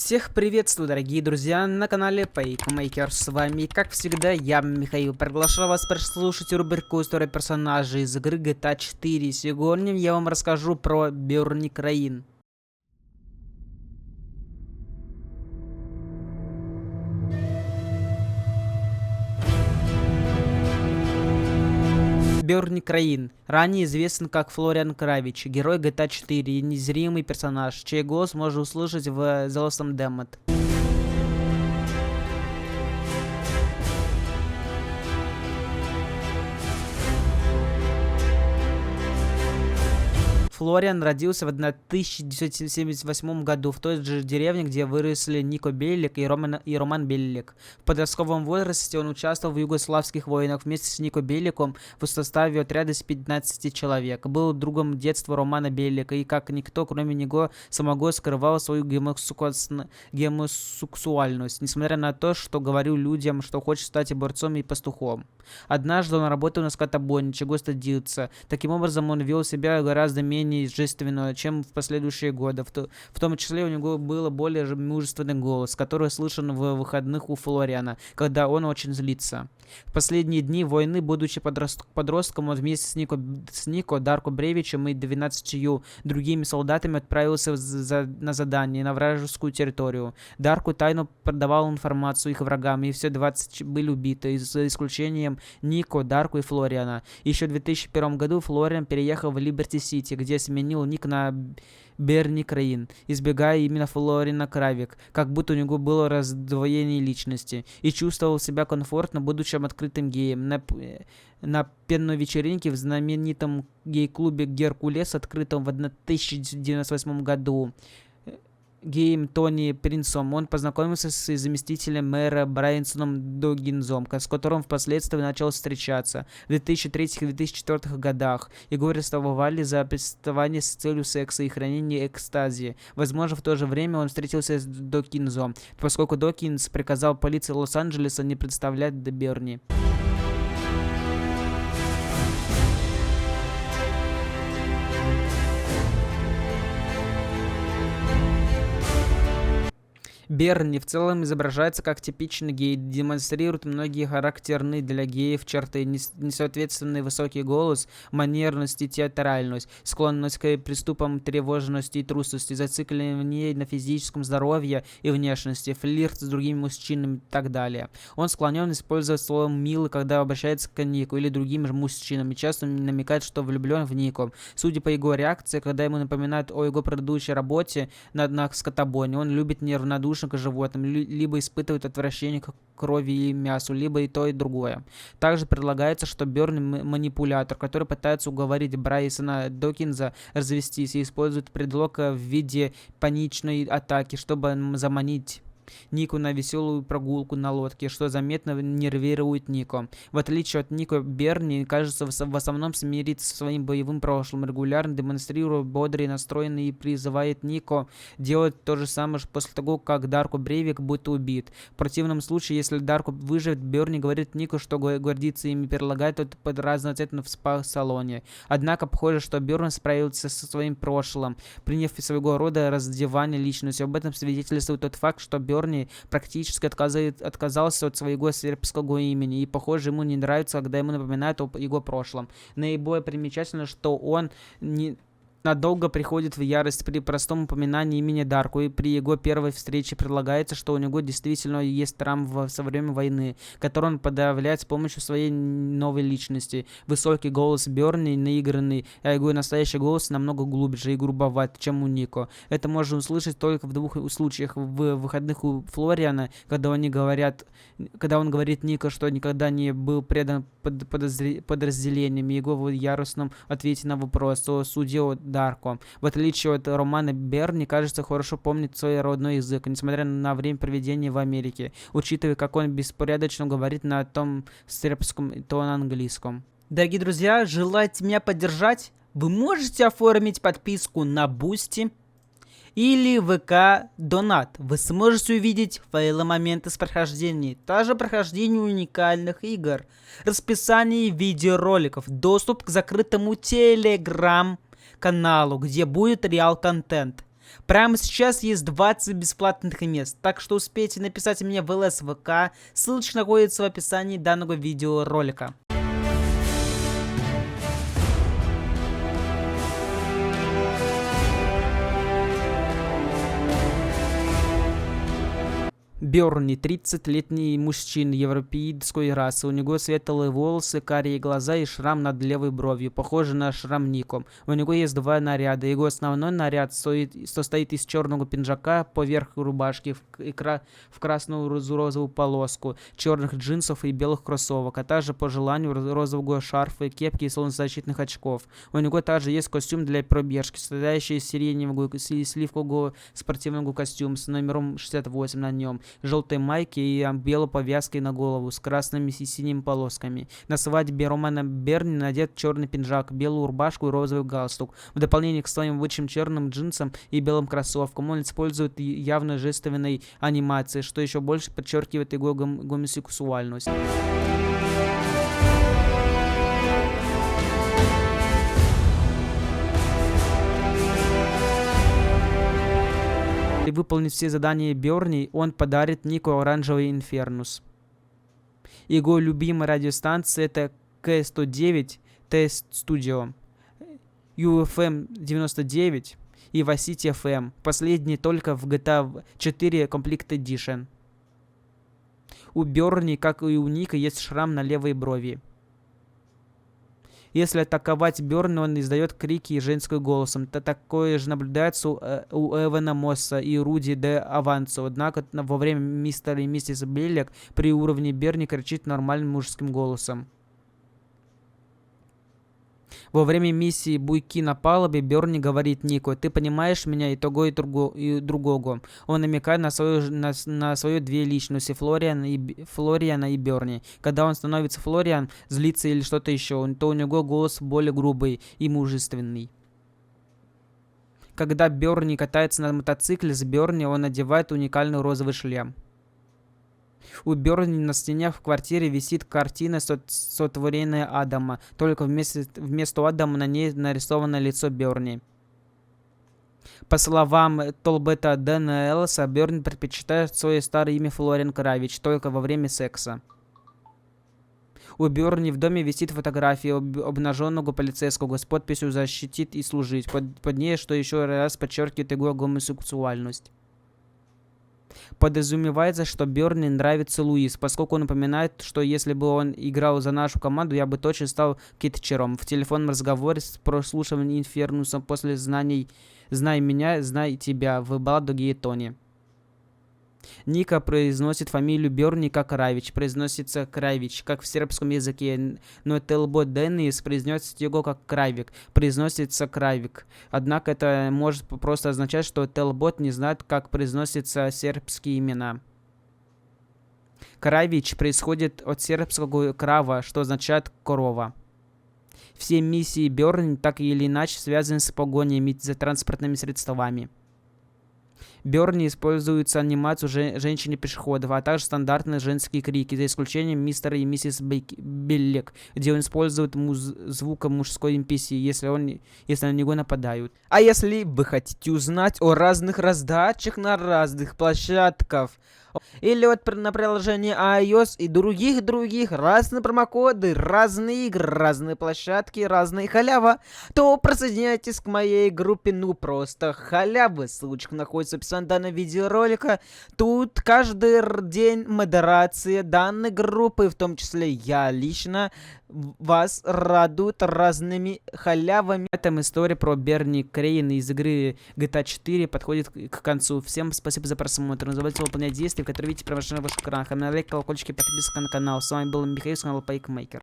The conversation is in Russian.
Всех приветствую, дорогие друзья, на канале Paymaker. С вами, как всегда, я, Михаил. Приглашаю вас прослушать рубрику «История персонажей» из игры GTA 4. Сегодня я вам расскажу про Берни Краин. Берни Краин, ранее известен как Флориан Кравич, герой GTA 4 и незримый персонаж, чей голос можно услышать в The Lost Demon. Флориан родился в 1978 году в той же деревне, где выросли Нико Беллик и Роман Беллик. В подростковом возрасте он участвовал в югославских войнах вместе с Нико Белликом в составе отряда из 15 человек. Был другом детства Романа Беллика и, как никто, кроме него самого, скрывал свою гомосексуальность, несмотря на то, что говорил людям, что хочет стать борцом и пастухом. Однажды он работал на скотобойне, чего стыдился. Таким образом, он вел себя гораздо менее естественно, чем в последующие годы. В том числе у него был более мужественный голос, который слышен в выходных у Флориана, когда он очень злится. В последние дни войны, будучи подростком, он вместе с Нико, Дарко Бревичем и 12 другими солдатами отправился на задание на вражескую территорию. Дарко тайно продавал информацию их врагам, и все 20 были убиты, за исключением Нико, Дарко и Флориана. Еще в 2001 году Флориан переехал в Либерти-Сити, где сменил ник на Берни Краин, избегая именно Флориана Кравик, как будто у него было раздвоение личности, и чувствовал себя комфортно, будучи открытым геем. На пенной вечеринке в знаменитом гей-клубе «Геркулес», открытом в 1998 году, геем Тони Принсом, он познакомился с заместителем мэра Брайансоном Доггинзом, с которым впоследствии начал встречаться. В 2003-2004 годах его арестовали за приставание с целью секса и хранения экстазии. Возможно, в то же время он встретился с Докинзом, поскольку Докинз приказал полиции Лос-Анджелеса не представлять Берни. Берни в целом изображается как типичный гей, демонстрирует многие характерные для геев черты: несоответственный высокий голос, манерность и театральность, склонность к приступам тревожности и трусости, зацикливание на физическом здоровье и внешности, флирт с другими мужчинами и так далее. Он склонен использовать слово «милый», когда обращается к Нику или другим мужчинам, и часто намекает, что влюблен в Нику. Судя по его реакции, когда ему напоминают о его предыдущей работе на скотобойне, он любит неравнодушно к животным, либо испытывает отвращение к крови и мясу, либо и то, и другое. Также предлагается, что Берни манипулятор, который пытается уговорить Брайсона Докинза развестись и использует предлог в виде паничной атаки, чтобы заманить Нику на веселую прогулку на лодке, что заметно нервирует Нико. В отличие от Нико, Берни, кажется, в основном смирится со своим боевым прошлым, регулярно демонстрируя бодрый настроенный и призывает Нико делать то же самое после того, как Дарко Брейвик будет убит. В противном случае, если Дарко выживет, Берни говорит Нико, что гордится им и предлагает это под разноцветно в спа-салоне. Однако, похоже, что Берни справился со своим прошлым, приняв своего рода раздевание личности. Об этом свидетельствует тот факт, что Берни практически отказался от своего сербского имени, и, похоже, ему не нравится, когда ему напоминают о его прошлом. Наиболее примечательно, что он надолго приходит в ярость при простом упоминании имени Дарко, и при его первой встрече предлагается, что у него действительно есть травма со времени войны, которую он подавляет с помощью своей новой личности. Высокий голос Берни наигранный, а его настоящий голос намного глубже и грубоват, чем у Нико. Это можно услышать только в двух случаях: в выходных у Флориана, когда он говорит Нико, что никогда не был предан подразделениям, и его в яростном ответе на вопрос о суде Дарко. В отличие от Романа, Берни, кажется, хорошо помнит свой родной язык, несмотря на время проведения в Америке, учитывая, как он беспорядочно говорит на том сербском и то на английском. Дорогие друзья, желаете меня поддержать? Вы можете оформить подписку на Boosty или ВК Донат. Вы сможете увидеть файлы моменты с прохождений, также прохождение уникальных игр, расписание видеороликов, доступ к закрытому Telegram каналу, где будет реал контент. Прямо сейчас есть 20 бесплатных мест, так что успейте написать мне в ЛСВК, ссылочка находится в описании данного видеоролика. Берни, 30-летний мужчина европейской расы. У него светлые волосы, карие глаза и шрам над левой бровью, похожий на шрам Нико. У него есть два наряда. Его основной наряд состоит из черного пиджака поверх рубашки в красную розовую полоску, черных джинсов и белых кроссовок, а также по желанию розового шарфа, кепки и солнцезащитных очков. У него также есть костюм для пробежки, состоящий из сиреневого и сливкового спортивного костюма с номером 68 на нем, желтой майки и белой повязкой на голову с красными и синими полосками. На свадьбе Романа Берни надет черный пиджак, белую рубашку и розовый галстук. В дополнение к своим высшим черным джинсам и белым кроссовкам он использует явно жестовой анимации, что еще больше подчеркивает его гомосексуальность. Если выполнить все задания Берни, он подарит Нику оранжевый Инфернус. Его любимая радиостанция это К109, Тест Studio, UFM 99 и Vice FM. Последний только в GTA 4 Complete Edition. У Берни, как и у Ника, есть шрам на левой брови. Если атаковать Берни, он издает крики женским голосом. Такое же наблюдается у Эвана Мосса и Руди де Авансо. Однако во время мистера и миссис Беллек при уровне Берни кричит нормальным мужским голосом. Во время миссии «Буйки на палубе» Берни говорит Нику: «Ты понимаешь меня и того, и другого». Он намекает на свою две личности, Флориана и Берни. Когда он становится Флориан, злится или что-то еще, то у него голос более грубый и мужественный. Когда Берни катается на мотоцикле с Берни, он надевает уникальный розовый шлем. У Берни на стене в квартире висит картина сотворения Адама, только вместо Адама на ней нарисовано лицо Берни. По словам Толбета Дэна Эллиса, Берни предпочитает свое старое имя Флориан Кравич только во время секса. У Берни в доме висит фотография обнаженного полицейского с подписью «Защитить и служить». Под ней, что еще раз подчеркивает его гомосексуальность. Подразумевается, что Берни нравится Луис, поскольку он напоминает, что если бы он играл за нашу команду, я бы точно стал кетчером. В телефонном разговоре с прослушиванием Инфернуса после «Знай меня, знай тебя» в балладу Гейтоне. Ника произносит фамилию Берни как Равич, произносится Кравич, как в сербском языке, но Телбот Денис произносит его как Кравик, произносится Кравик. Однако это может просто означать, что Телбот не знает, как произносятся сербские имена. Кравич происходит от сербского крава, что означает корова. Все миссии Берни так или иначе связаны с погонями за транспортными средствами. Берни используется анимацию женщины-пешеходов, а также стандартные женские крики, за исключением мистера и миссис Беллек, где он использует звук мужской NPC, если на него нападают. А если вы хотите узнать о разных раздачах на разных площадках, или вот на приложении iOS и других разные промокоды, разные игры, разные площадки, разные халява, то присоединяйтесь к моей группе «Ну просто халявы». Ссылочка находится в описании данного видеоролика. Тут каждый день модерация данной группы, в том числе я лично, вас радует разными халявами. Эта история про Берни Крейна из игры GTA 4 подходит к концу. Всем спасибо за просмотр. Не забывайте выполнять действия, которые видите прямо на ваших экранах. На лайк, колокольчики, подписка на канал. С вами был Михаил с канала Пайкмейкер.